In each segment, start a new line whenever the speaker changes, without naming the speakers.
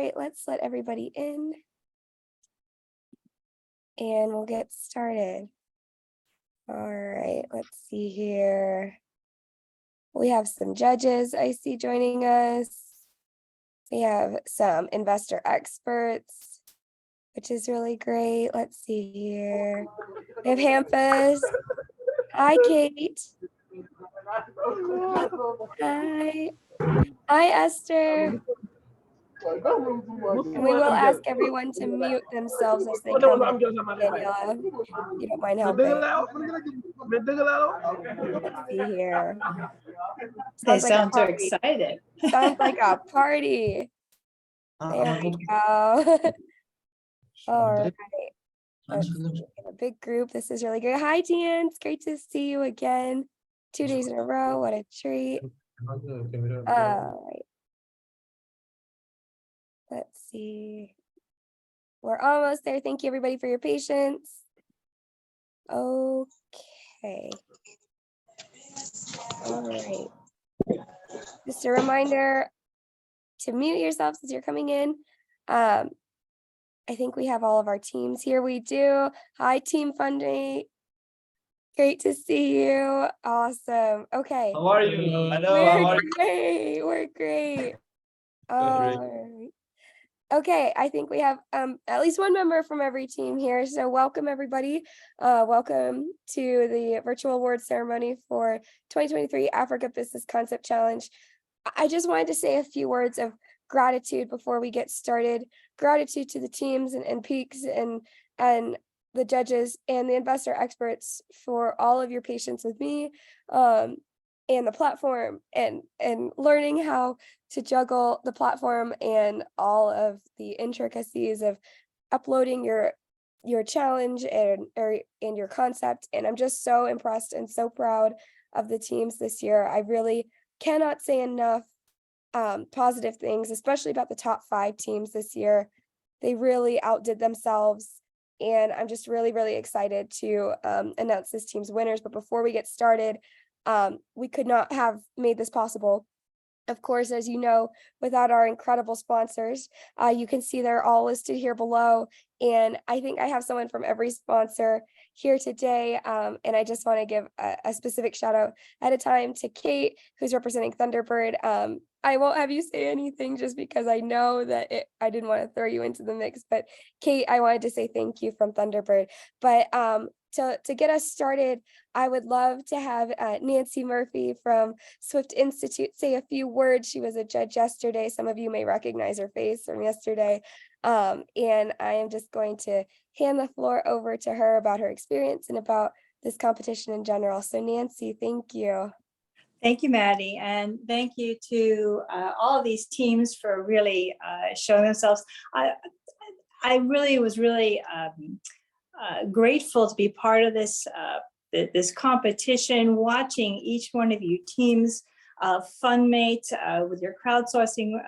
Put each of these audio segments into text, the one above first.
right, let's let everybody in and we'll get started. All right, let's see here. We have some judges I see joining us. We have some investor experts, which is really great. Let's see here. We have Hampus. Hi, Kate. Hi. Hi, Esther. And we will ask everyone to mute themselves as they come in. Daniela, you don't mind helping. Let's see here.
They sound so excited.
Sounds like a party. There we go. All right. Let's see. In a big group. This is really good. Hi, Dan. It's great to see you again. 2 days in a row. What a treat. All right. Let's see. We're almost there. Thank you, everybody, for your patience. Okay. All right. Just a reminder to mute yourselves as you're coming in. I think we have all of our teams here. We do. Hi, Team FundMate. Great to see you. Awesome. Okay.
How are you?
We're great. We're great. All right. Okay, I think we have at least one member from every team here. So welcome, everybody. Welcome to the virtual award ceremony for 2023 Africa Business Concept Challenge. I just wanted to say a few words of gratitude before we get started. Gratitude to the teams and peaks and the judges and the investor experts for all of your patience with me and the platform and learning how to juggle the platform and all of the intricacies of uploading your challenge and your concept. And I'm just so impressed and so proud of the teams this year. I really cannot say enough positive things, especially about the top 5 teams this year. They really outdid themselves. And I'm just really, really excited to announce this team's winners. But before we get started, we could not have made this possible, of course, as you know, without our incredible sponsors. You can see they're all listed here below. And I think I have someone from every sponsor here today. And I just want to give a specific shout out at a time to Kate, who's representing Thunderbird. I won't have you say anything just because I know that I didn't want to throw you into the mix. But Kate, I wanted to say thank you from Thunderbird. But to get us started, I would love to have Nancy Murphy from Swift Institute say a few words. She was a judge yesterday. Some of you may recognize her face from yesterday. And I am just going to hand the floor over to her about her experience and about this competition in general. So Nancy, thank you.
Thank you, Maddie, and thank you to all of these teams for really showing themselves. I really was really grateful to be part of this this competition, watching each one of you teams, FundMate with your crowdsourcing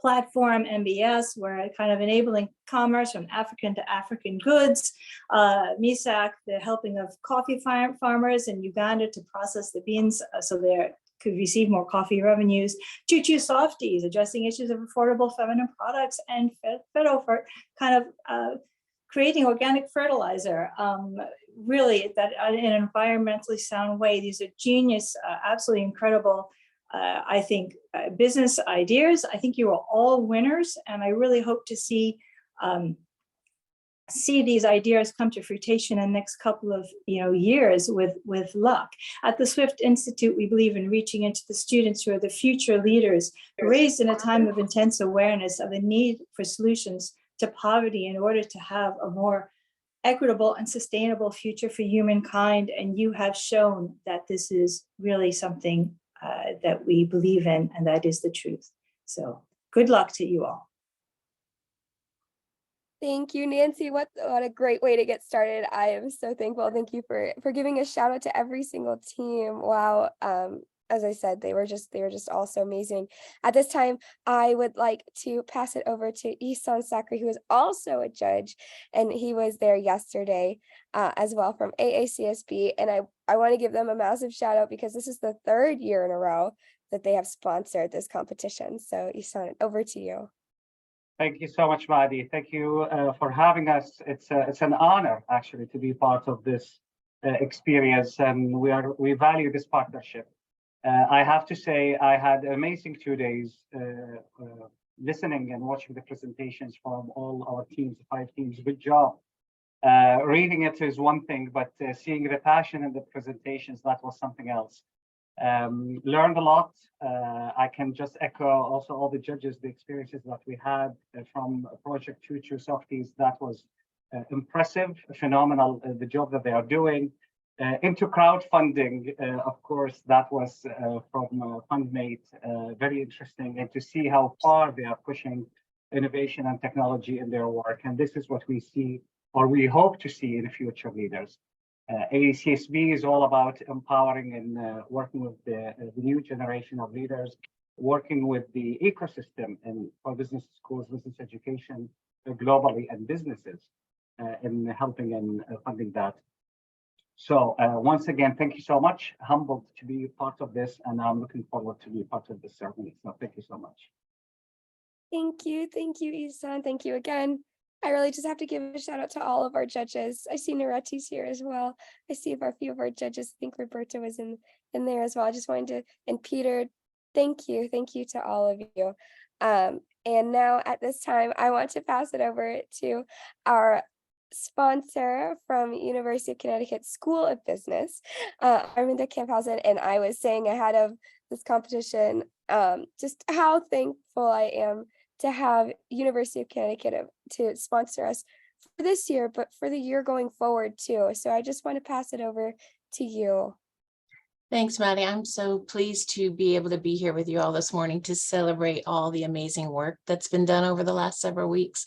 platform, MIASC, where kind of enabling commerce from African to African goods, MIASC, the helping of coffee farmers in Uganda to process the beans so they could receive more coffee revenues, ChuChu Softies, addressing issues of affordable feminine products, and Fedo for kind of creating organic fertilizer, really that in an environmentally sound way. These are genius, absolutely incredible, I think, business ideas. I think you are all winners, and I really hope to see these ideas come to fruition in the next couple of years with luck. At the Swift Institute, we believe in reaching into the students who are the future leaders, raised in a time of intense awareness of the need for solutions to poverty in order to have a more equitable and sustainable future for humankind. And you have shown that this is really something that we believe in, and that is the truth. So good luck to you all.
Thank you, Nancy. What a great way to get started. I am so thankful. Thank you for giving a shout out to every single team. Wow. As I said, they were just all so amazing. At this time, I would like to pass it over to Ihsan Sakri, who is also a judge, and he was there yesterday as well from AACSB. And I want to give them a massive shout out because this is the 3rd year in a row that they have sponsored this competition. So Ihsan, over to you.
Thank you so much, Madi. Thank you for having us. It's an honor actually to be part of this experience, and we value this partnership. I have to say I had amazing 2 days listening and watching the presentations from all our teams, 5 teams. Good job. Reading it is one thing, but seeing the passion in the presentations, that was something else. Learned a lot. I can just echo also all the judges, the experiences that we had from Project ChuChu Softies. That was impressive, phenomenal, the job that they are doing. Into crowdfunding, of course, that was from FundMate, very interesting, and to see how far they are pushing innovation and technology in their work. And this is what we see, or we hope to see in future leaders. ABCC is all about empowering and working with the new generation of leaders, working with the ecosystem and for business schools, business education globally, and businesses in helping and funding that. So once again, thank you so much. Humbled to be part of this, and I'm looking forward to be part of this ceremony. So thank you so much.
Thank you, Ihsan. Thank you again. I really just have to give a shout out to all of our judges. I see Nareti's here as well. I see a few of our judges. I think Roberta was in there as well. I just wanted to, and Peter, thank you to all of you. And now at this time, I want to pass it over to our sponsor from University of Connecticut School of Business, Arminda Camphausen. And I was saying ahead of this competition, just how thankful I am to have University of Connecticut to sponsor us for this year, but for the year going forward too. So I just want to pass it over to you.
Thanks, Maddie. I'm so pleased to be able to be here with you all this morning to celebrate all the amazing work that's been done over the last several weeks.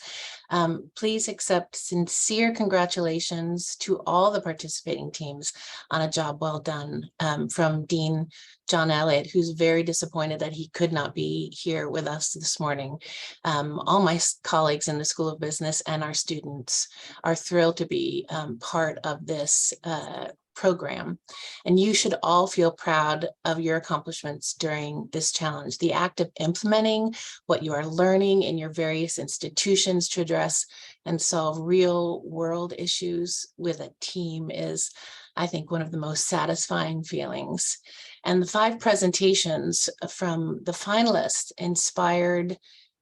Please accept sincere congratulations to all the participating teams on a job well done, from Dean John Elliott, who's very disappointed that he could not be here with us this morning. All my colleagues in the School of Business and our students are thrilled to be part of this program, and you should all feel proud of your accomplishments during this challenge. The act of implementing what you are learning in your various institutions to address and solve real world issues with a team is, I think, one of the most satisfying feelings. And the 5 presentations from the finalists inspired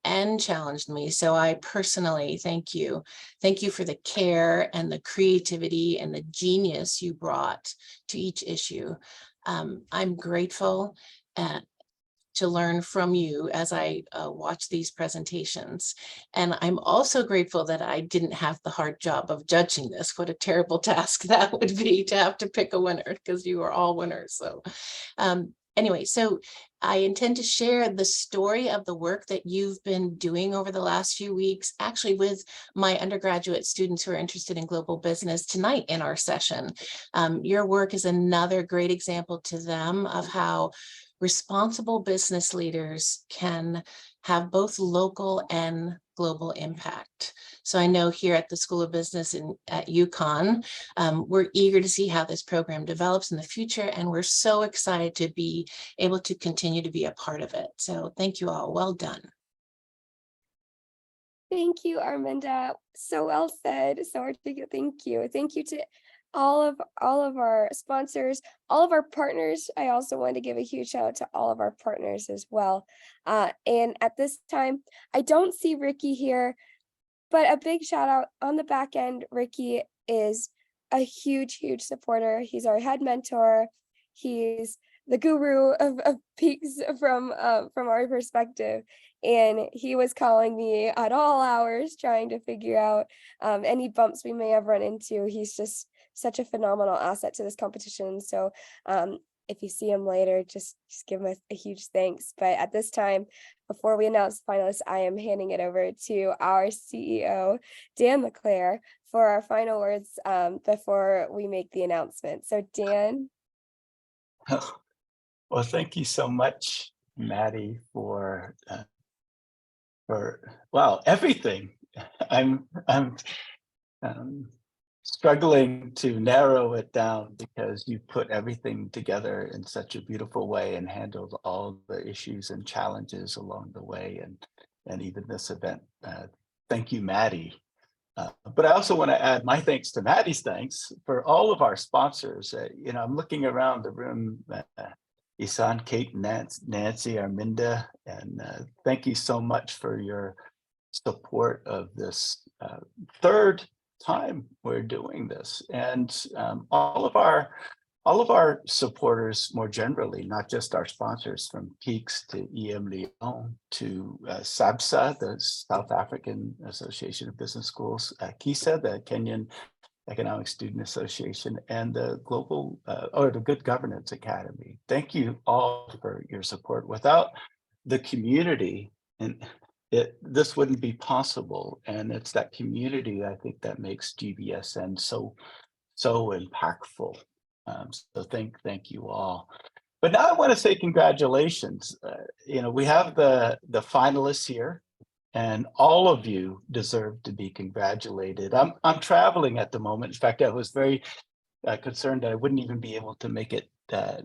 and challenged me. So I personally thank you. Thank you for the care and the creativity and the genius you brought to each issue. I'm grateful to learn from you as I watch these presentations. And I'm also grateful that I didn't have the hard job of judging this. What a terrible task that would be to have to pick a winner, because you are all winners. So anyway, so I intend to share the story of the work that you've been doing over the last few weeks, actually with my undergraduate students who are interested in global business tonight in our session. Your work is another great example to them of how responsible business leaders can have both local and global impact. So I know here at the School of Business at UConn, we're eager to see how this program develops in the future, and we're so excited to be able to continue to be a part of it. So thank you all. Well done.
Thank you, Arminda. So well said. So articulate. Thank you. Thank you to all of our sponsors, all of our partners. I also want to give a huge shout out to all of our partners as well. And at this time, I don't see Ricky here, but a big shout out on the back end. Ricky is a huge supporter. He's our head mentor. He's the guru of peaks from our perspective. And he was calling me at all hours, trying to figure out any bumps we may have run into. He's just such a phenomenal asset to this competition. So if you see him later, just give him a huge thanks. But at this time, before we announce the finalists, I am handing it over to our CEO, Dan LeClaire, for our final words before we make the announcement. So Dan.
Well, thank you so much, Maddie, for wow, everything. I'm struggling to narrow it down because you put everything together in such a beautiful way and handled all the issues and challenges along the way and even this event. Thank you, Maddie. But I also want to add my thanks to Maddie's thanks for all of our sponsors. I'm looking around the room, Isan, Kate, Nancy, Arminda, and thank you so much for your support of this third time we're doing this, and all of our supporters more generally, not just our sponsors, from Peaks to EM Lyon to SABSA, the South African Association of Business Schools, KISA, the Kenyan Economic Student Association, and the Global or the Good Governance Academy. Thank you all for your support. Without the community, and this wouldn't be possible. And it's that community, I think, that makes GBSN so impactful. So thank you all. But now I want to say congratulations. We have the finalists here, and all of you deserve to be congratulated. I'm traveling at the moment. In fact, I was very concerned that I wouldn't even be able to make it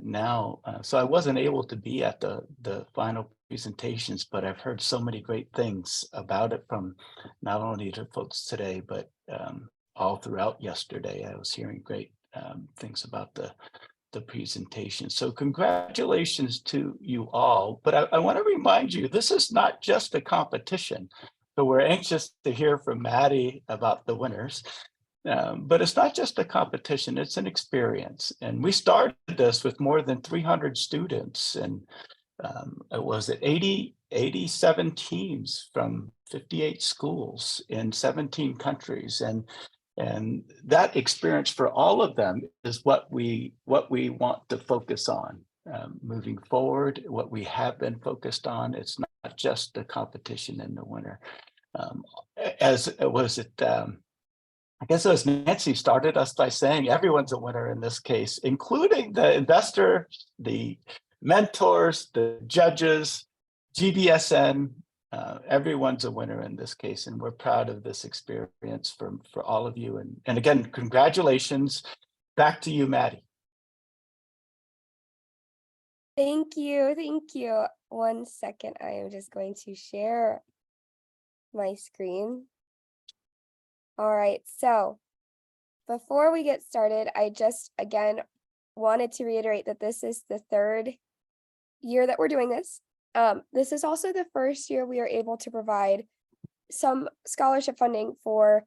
now. So I wasn't able to be at the final presentations, but I've heard so many great things about it from not only the folks today, but all throughout yesterday. I was hearing great things about the presentation. So congratulations to you all. But I want to remind you, this is not just a competition. So we're anxious to hear from Maddie about the winners. But it's not just a competition, it's an experience. And we started this with more than 300 students, and it was 87 teams from 58 schools in 17 countries. And that experience for all of them is what we want to focus on moving forward, what we have been focused on. It's not just the competition and the winner. I guess as Nancy started us by saying, everyone's a winner in this case, including the investor, the mentors, the judges, GBSN. Everyone's a winner in this case, and we're proud of this experience for all of you. And again, congratulations. Back to you, Maddie.
Thank you. 1 second, I am just going to share my screen. All right, so before we get started, I just, again, wanted to reiterate that this is the third year that we're doing this. This is also the first year we are able to provide some scholarship funding for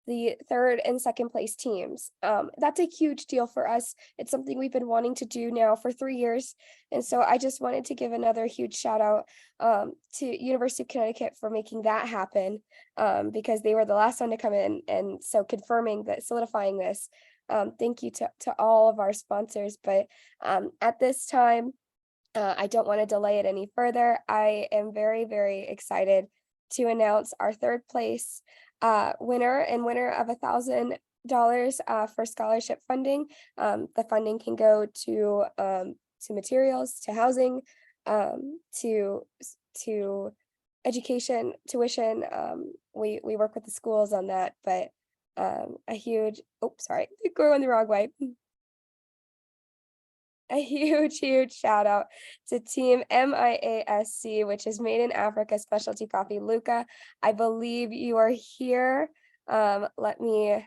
the third and second place teams. That's a huge deal for us. It's something we've been wanting to do now for 3 years. And so I just wanted to give another huge shout out to University of Connecticut for making that happen, because they were the last one to come in. And so confirming that, solidifying this, thank you to all of our sponsors. But at this time, I don't want to delay it any further. I am very, very excited to announce our third place winner of $1,000 for scholarship funding. The funding can go to materials, to housing, to education, tuition. We work with the schools on that, but a huge, going the wrong way. A huge shout out to Team MIASC, which is Made in Africa Specialty Coffee. Luca, I believe you are here. Let me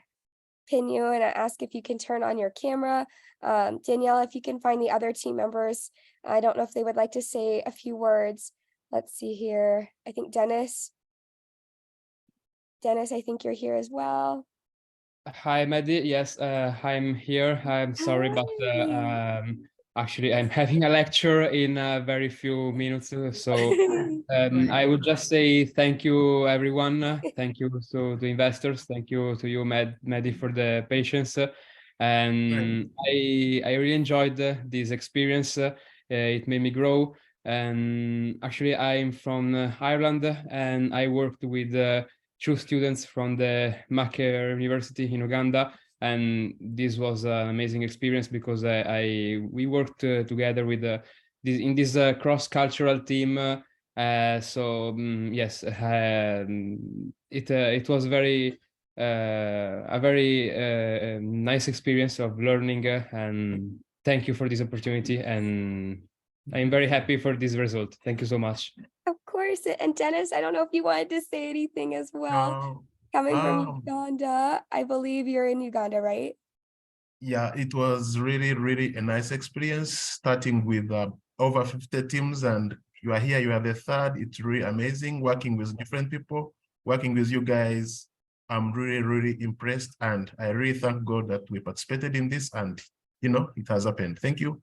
pin you and ask if you can turn on your camera. Danielle, if you can find the other team members. I don't know if they would like to say a few words. Let's see here. I think Dennis, I think you're here as well.
Hi, Maddie. Yes, I'm here. I'm sorry, but actually, I'm having a lecture in a very few minutes. So I would just say thank you, everyone. Thank you to the investors. Thank you to you, Maddie, for the patience. And I really enjoyed this experience. It made me grow. And actually, I'm from Ireland, and I worked with 2 students from the MIASC University in Uganda. And this was an amazing experience because we worked together with in this cross-cultural team. Yes, it was a very nice experience of learning. And thank you for this opportunity. And I'm very happy for this result. Thank you so much.
Of course. course. And Dennis, I don't know if you wanted to say anything as well. Coming from Uganda, I believe you're in Uganda, right?
Yeah, it was really, really a nice experience, starting with over 50 teams, and you are here, you are the third. It's really amazing working with different people, working with you guys. I'm really, really impressed, and I really thank God that we participated in this, and it has happened. Thank you.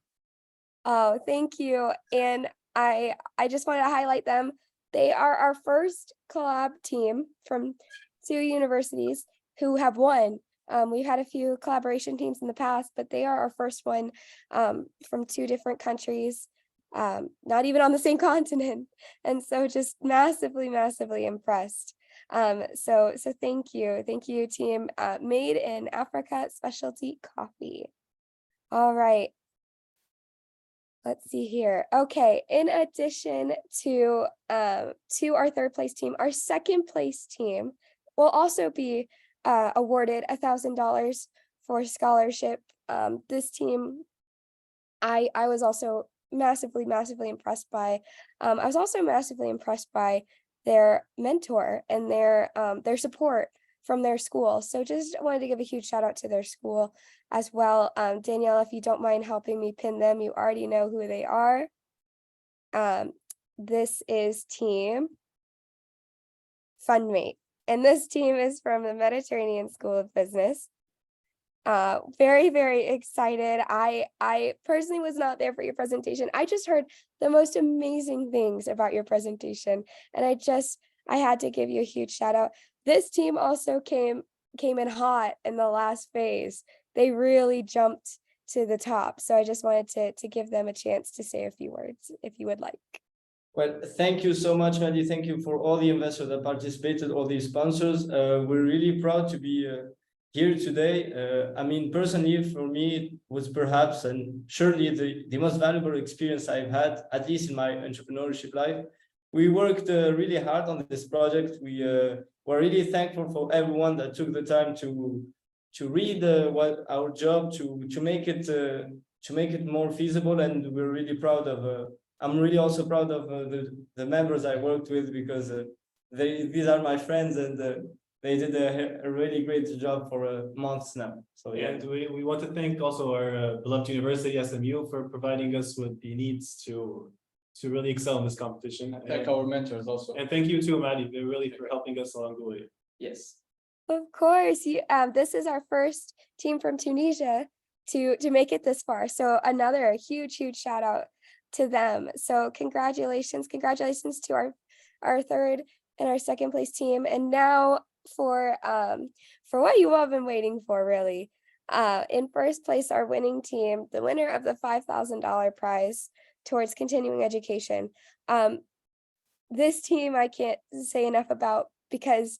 Oh, thank you. And I just wanted to highlight them. They are our first collab team from 2 universities who have won. We've had a few collaboration teams in the past, but they are our first one from 2 different countries, not even on the same continent. And so just massively, massively impressed. So thank you. Thank you, team. Made in Africa Specialty Coffee. All right. Let's see here. Okay, in addition to our 3rd place team, our 2nd place team will also be awarded $1,000 for scholarship. This team, I was also massively, massively impressed by. I was also massively impressed by their mentor and their support from their school. So just wanted to give a huge shout out to their school as well. Danielle, if you don't mind helping me pin them, you already know who they are. This is team FundMate, and this team is from the Mediterranean School of Business. Very, very excited. I personally was not there for your presentation. I just heard the most amazing things about your presentation, and I had to give you a huge shout out. This team also came in hot in the last phase. They really jumped to the top. So I just wanted to give them a chance to say a few words, if you would like.
Well, thank you so much, Maddie. Thank you for all the investors that participated, all the sponsors. We're really proud to be here today. I mean, personally, for me, it was perhaps and surely the most valuable experience I've had, at least in my entrepreneurship life. We worked really hard on this project. We're really thankful for everyone that took the time to read what our job to make it more feasible, and we're really proud of. I'm really also proud of the members I worked with, because these are my friends, and they did a really great job for months now. So yeah,
and we want to thank also our beloved university SMU for providing us with the needs to really excel in this competition.
Thank our mentors also.
And thank you too, Maddie, really for helping us along the way.
Yes.
Of course, this is our first team from Tunisia to make it this far. So another huge, huge shout out to them. So congratulations to our 3rd and our 2nd place team. And now for what you all been waiting for, really. In 1st place, our winning team, the winner of the $5,000 prize towards continuing education. This team I can't say enough about, because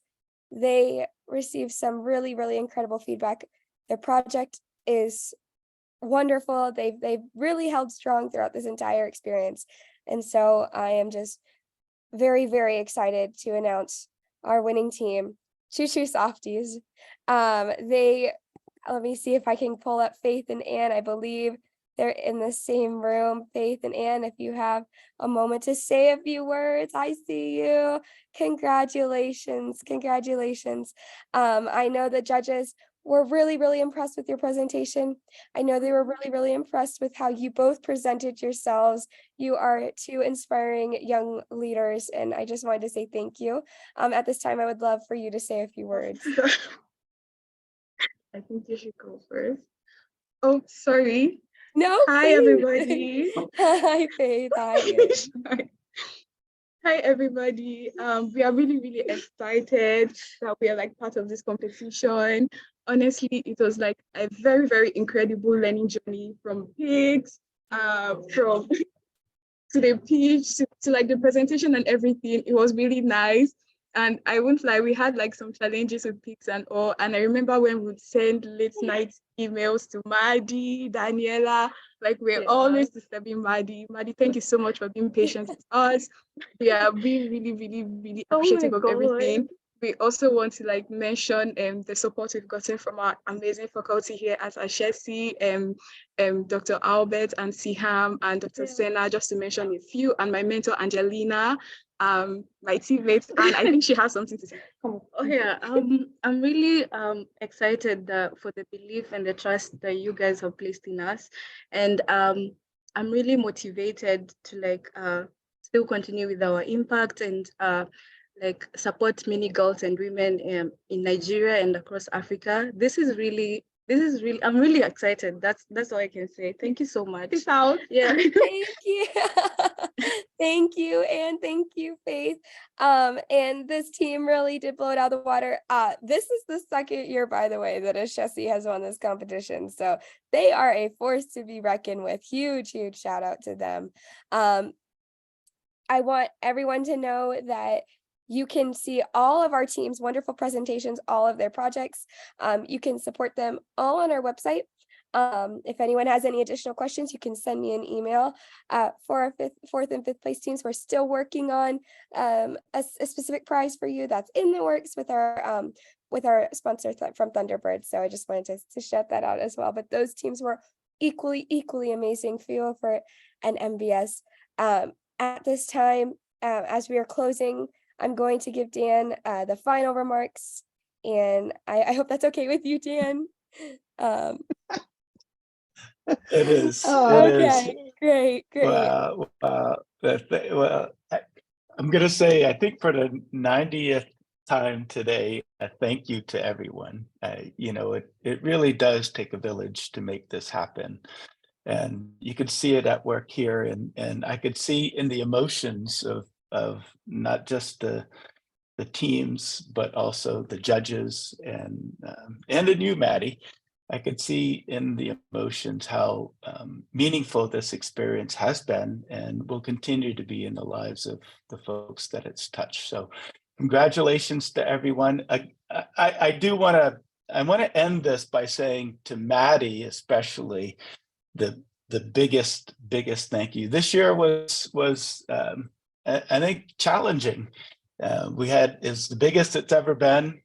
they received some really, really incredible feedback. Their project is wonderful. They've really held strong throughout this entire experience. And so I am just very, very excited to announce our winning team, ChuChu Softies. Let me see if I can pull up Faith and Anne. I believe they're in the same room. Faith and Anne, if you have a moment to say a few words, I see you. Congratulations. I know the judges were really, really impressed with your presentation. I know they were really, really impressed with how you both presented yourselves. You are 2 inspiring young leaders, and I just wanted to say thank you. At this time, I would love for you to say a few words.
I think you should go first. Oh, sorry.
No,
Hi,
please.
everybody.
Hi, Faith. Hi.
Hi, everybody. We are really, really excited that we are like part of this competition. Honestly, it was like a very, very incredible learning journey, from pigs, from to the pitch, to like the presentation and everything. It was really nice. And I won't lie, we had like some challenges with pigs and all. And I remember when we'd send late night emails to Maddie, Daniela, like we're always disturbing Maddie. Maddie, thank you so much for being patient with us. We are really, really, really, really appreciative of everything. we also want to like mention the support we've gotten from our amazing faculty here at Ashesi, Dr. Albert and Siham and Dr. Senna, just to mention a few, and my mentor Angelina, my teammates, and I think she has something to say. Come on.
Oh yeah, I'm really excited for the belief and the trust that you guys have placed in us, and I'm really motivated to like still continue with our impact and like support many girls and women in Nigeria and across Africa. This is really, I'm really excited. That's all I can say. Thank you so much.
Peace out.
Yeah.
Thank you. Thank you, and thank you, Faith. And this team really did blow it out of the water. This is the second year, by the way, that Ashesi has won this competition. So they are a force to be reckoned with. Huge, huge shout out to them. I want everyone to know that you can see all of our team's wonderful presentations, all of their projects. You can support them all on our website. If anyone has any additional questions, you can send me an email. For our fourth and fifth place teams, we're still working on a specific prize for you that's in the works with our sponsor from Thunderbird. So I just wanted to shout that out as well. But those teams were equally amazing. Feel for an MBS. At this time, as we are closing, I'm going to give Dan the final remarks, and I hope that's okay with you, Dan.
It is.
Okay, great.
Well, I'm going to say, I think for the 90th time today, a thank you to everyone. You know, it really does take a village to make this happen. And you could see it at work here, and I could see in the emotions of not just the teams, but also the judges and in you, Maddie. I could see in the emotions how meaningful this experience has been and will continue to be in the lives of the folks that it's touched. So congratulations to everyone. I want to end this by saying to Maddie, especially, the biggest thank you. This year was I think challenging. It's the biggest it's ever been.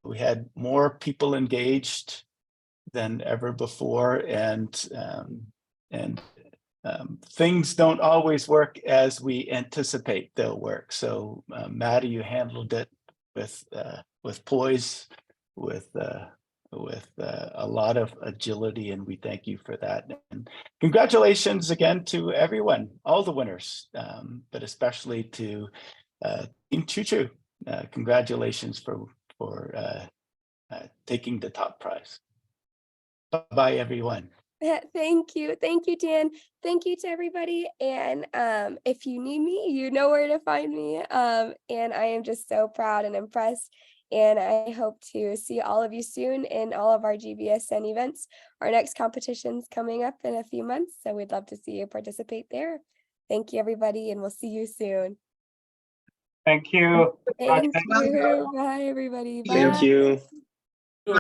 We had more people engaged than ever before, and things don't always work as we anticipate they'll work. So Maddie, you handled it with poise, with a lot of agility, and we thank you for that. And congratulations again to everyone, all the winners, but especially to Team ChuChu. Congratulations for taking the top prize. Bye, everyone.
Thank you, Dan. Thank you to everybody. And if you need me, you know where to find me. And I am just so proud and impressed. And I hope to see all of you soon in all of our GBSN events. Our next competition's coming up in a few months, so we'd love to see you participate there. Thank you, everybody, and we'll see you soon.
Thank you.
Thank you. Bye, everybody. Bye.
Thank you.